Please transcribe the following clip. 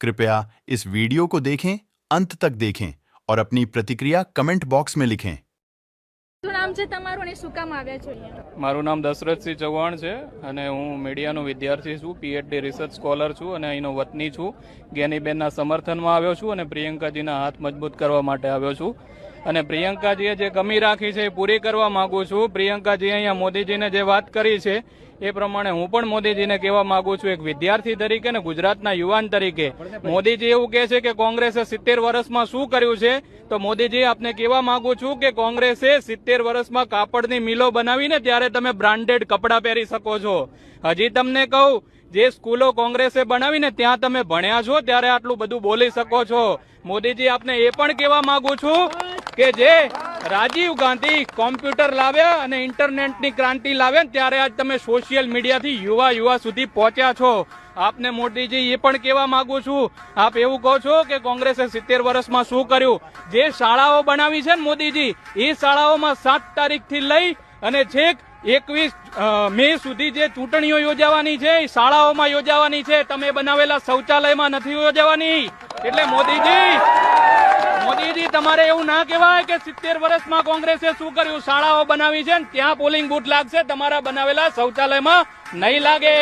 कृपया इस वीडियो को देखें, अंत तक देखें और अपनी प्रतिक्रिया कमेंट बॉक्स में लिखें। શું નામ છે તમારું અને શું કામ આવ્યા છો અહીંયા? મારું નામ દશરથસિંહ ચૌહાણ છે અને હું મીડિયાનો વિદ્યાર્થી છું, પીએચડી રિસર્ચ સ્કોલર છું અને અહીંનો વતની છું. જ્ઞાનીબેનના સમર્થનમાં આવ્યો છું અને પ્રિયંકાજીના હાથ મજબૂત કરવા માટે આવ્યો છું. અને પ્રિયંકાજીએ જે કમી રાખી છે એ પૂરી કરવા માંગુ છું. પ્રિયંકાજી અહીંયા મોદીજીને જે વાત કરી છે એ પ્રમાણે હું પણ મોદીજીને કહેવા માંગુ છું, એક વિદ્યાર્થી તરીકે ને ગુજરાતના યુવાન તરીકે. મોદીજી એવું કહે છે કે કોંગ્રેસે 70 વર્ષમાં શું કર્યું છે, તો મોદીજી આપને કહેવા માંગુ છું કે કોંગ્રેસે 70 વર્ષમાં કાપડની મિલો બનાવીને ત્યારે તમે બ્રાન્ડેડ કપડાં પહેરી શકો છો. હજી તમને કહું, જે સ્કૂલો કોંગ્રેસે બનાવીને ત્યાં તમે ભણ્યા છો ત્યારે આટલું બધું બોલી શકો છો. મોદીજી આપને એ પણ કહેવા માંગુ છું કે જે રાજીવ ગાંધી કોમ્પ્યુટર લાવ્યા અને ઇન્ટરનેટની ક્રાંતિ લાવ્યા ત્યારે આજ તમે સોશિયલ મીડિયાથી યુવા સુધી પહોંચ્યા છો. આપને મોદીજી એ પણ કહેવા માંગુ છું, આપ એવું કહો છો કે કોંગ્રેસે 70 વર્ષમાં શું કર્યું. જે શાળાઓ બનાવી છે ને મોદીજી, એ શાળાઓમાં 7 તારીખથી લઈ અને છેક 21 મે સુધી જે ચૂંટણીઓ યોજાવાની છે એ શાળાઓમાં યોજાવાની છે. તમે બનાવેલા શૌચાલયમાં નથી યોજાવાની. એટલે મોદીજી તમારે એવું ના કહેવાય કે 70 વર્ષમાં કોંગ્રેસે શું કર્યું. શાળાઓ બનાવી છે ને ત્યાં પોલિંગ બૂથ લાગશે, તમારા બનાવેલા શૌચાલયમાં નહીં લાગે.